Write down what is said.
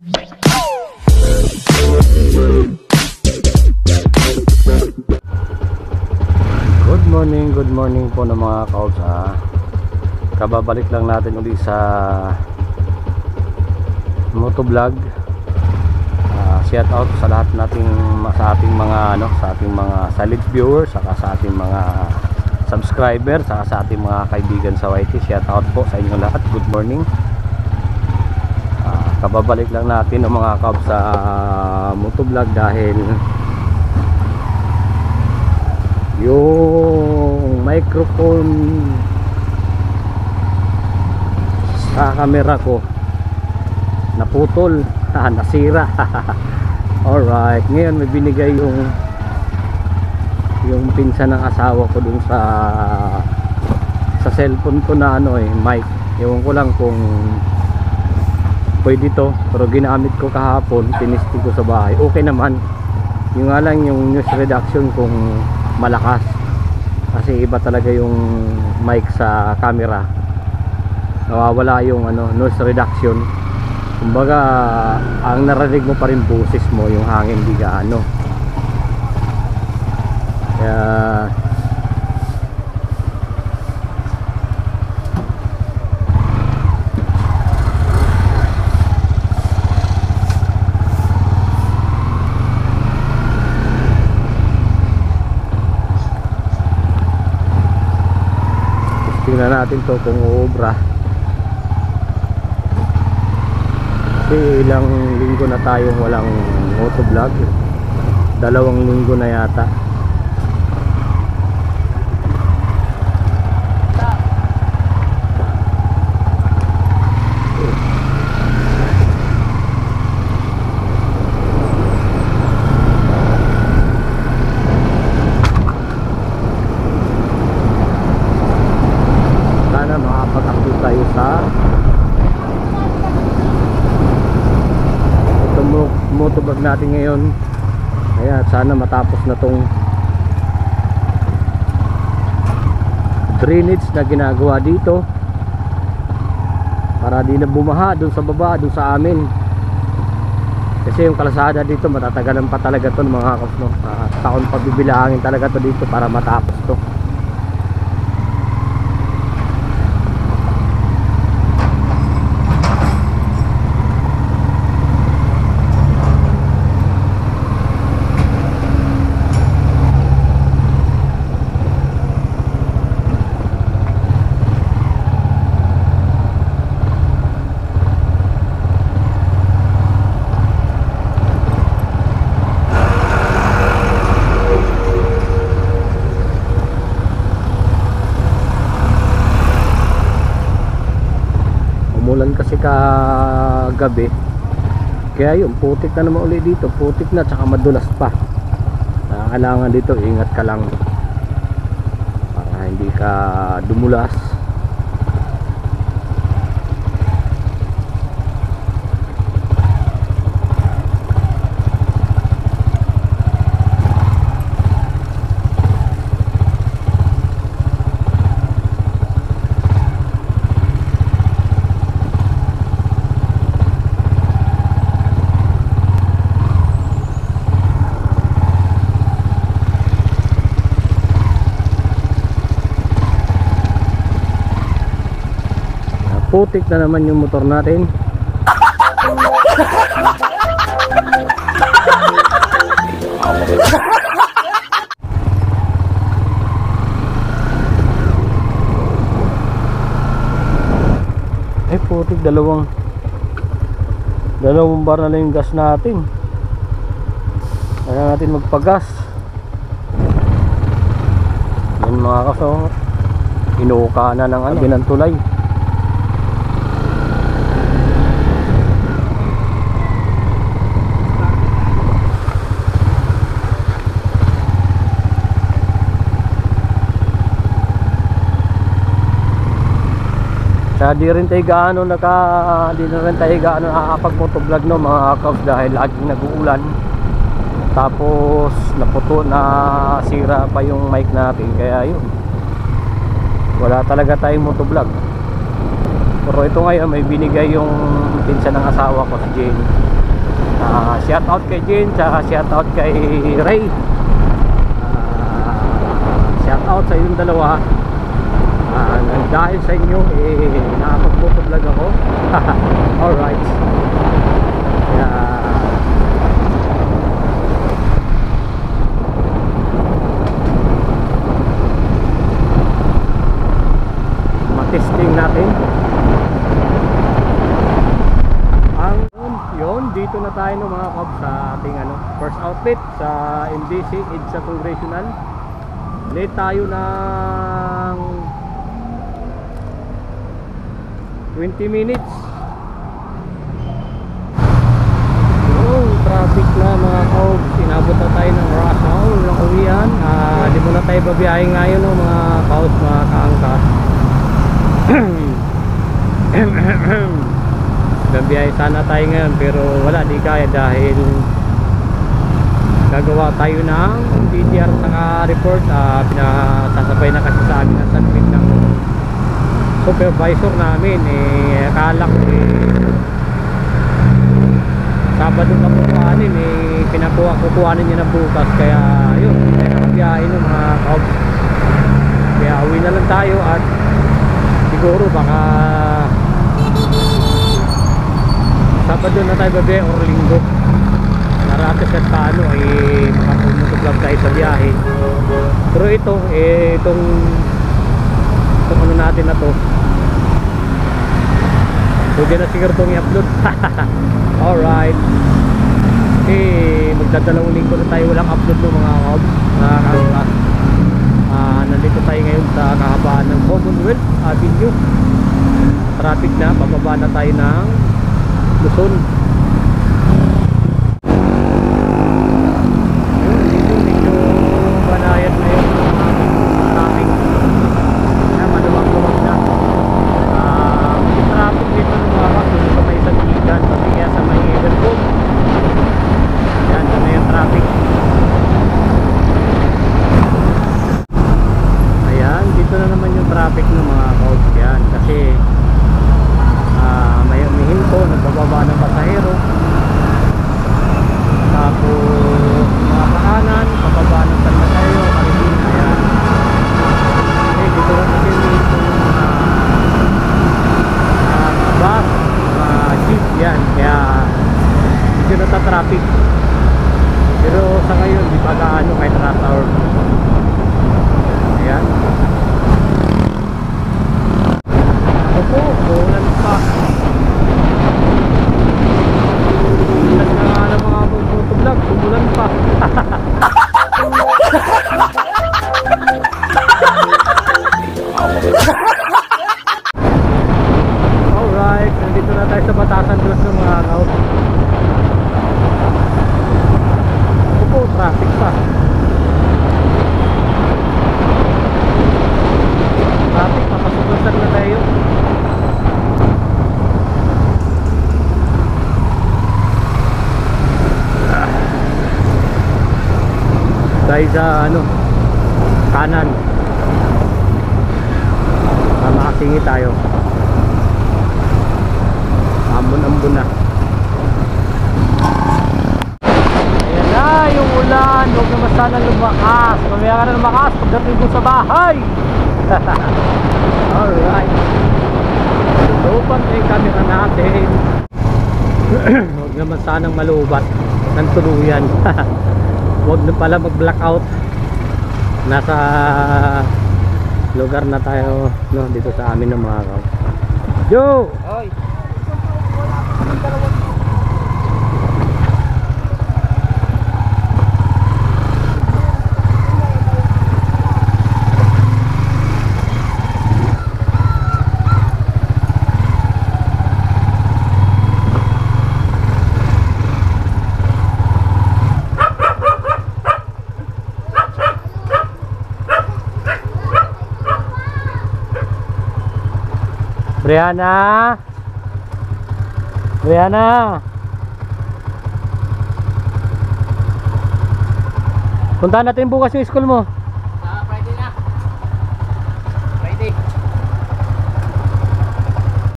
Good morning po ng mga kaops. Kababalik lang natin ulit sa motovlog. Shout out sa lahat nating sa ating mga silent viewers, saka sa ating mga subscriber, saka sa ating mga kaibigan sa YT. Shout out po sa inyo lahat. Good morning. Kababalik lang natin ng mga kaops sa motovlog dahil yung microphone sa camera ko naputol, nasira. Alright, ngayon may binigay yung pinsan ng asawa ko dun sa cellphone ko na mic. Ewan ko lang kung pwede to, pero ginamit ko kahapon, tinisting ko sa bahay, okay naman. Yung nga lang yung noise reduction kung malakas, kasi iba talaga yung mic sa camera, nawawala yung noise reduction. Kumbaga ang narinig mo pa rin boses mo, yung hangin di gaano. Kaya tingnan natin to kung uubra. Kasi ilang linggo na tayong walang motovlog, 2 linggo na yata. Makapag-upload tayo sa motovlog natin ngayon. Kaya sana matapos na tong drainage na ginagawa dito para di na bumaha dun sa baba, dun sa amin. Kasi yung kalsada dito matatagalan pa talaga to mga kaps, taon pa bibilangin talaga to dito para matapos to. Umulan kasi kagabi, kaya yun, putik na naman ulit dito, putik na, tsaka madulas pa. Kailangan dito ingat ka lang para hindi ka dumulas. Putik na naman yung motor natin. Putik, dalawang bar na lang yung gas natin. Kaya natin magpagas. Yan mga kaso, inuuka na ng binantulay. Kaya di rin tayo gaano nakakapag-motovlog mga kaps dahil laging nag-uulan. Tapos na sira pa yung mic natin, kaya yun, wala talaga tayong motovlog. Pero ito ngayon may binigay yung pinsan ng asawa ko, si Jane. Shout out kay Jane, tsaka shout out kay Ray. Shout out sa inyong dalawa. Dahil sa inyo nakapag-vlog ako. Alright. Testing natin ang yun. Dito na tayo no mga kabs sa ating first outfit sa MDC EDSA Congressional. Late tayo ng 20 minutes. Traffic na mga kabs, inabot na tayo ng rush hour ng uwian. Di mo na tayo babiyahe ngayon no mga kabs, mga kaangkas. Gabiyahe sana tayo ngayon pero wala, di kaya dahil gagawa tayo ng DTR sa report. Pinasasabay na kasi sa amin ang submit ng supervisor namin. Akala ko Sabado na kukuhanin, kukuhanin niya na bukas, kaya yun, hindi tayo nakabiyahe ng mga kabs. Kaya uwi na lang tayo at siguro baka Sabado na tayo babi or Linggo. Narates at paano ay makapumutublog tayo sa biyahe. Pero ito itong ano natin na to, pwede na siguro itong i-upload. Alright, magdadalawang linggo na tayo walang upload ng mga kabs, mga kabs. Nandito tayo ngayon sa kahabaan ng Commonwealth Avenue. Traffic na, pababa na tayo ng Luzon. Medyo banayad na yung traffic. Maluwag-luwag na. Yung traffic dito ng mga kabs, dito sa may Sandigan, pati kaya sa may Everton. Yan, na yung traffic. Dito na naman yung traffic ng mga kabs. Yan, kasi may umihinto, nagbababa ng pasahero, tapos mga kahanan, pababa ng San Mateo, Caribbean. Ayan, dito na kasi umihinto yung bus, jeep. Yan, kaya dito nata-traffic. Pero sa ngayon di pa gaano kahit rush hour. Ayan. Opo, bulan pa. Bulan na ng mga motovlog, bulan pa. Alright, nandito na tayo sa Batasan Blues ng mga kabs. Opo, traffic pa. Traffic, papasuklasan na tayo. Dahil sa kanan, makasingi tayo. Ambon-ambon na. Ayan na yung ulan. Huwag naman sana lumakas. Mamaya ka na lumakas pagdating ko sa bahay. Alright, lupan na yung camera natin. Huwag naman sanang malubat ng tuluyan. Huwag na pala mag-blackout. Nasa lugar na tayo dito sa amin ng mga kabs. Yo! Hoy! Brianna, Brianna, puntahan natin bukas yung school mo.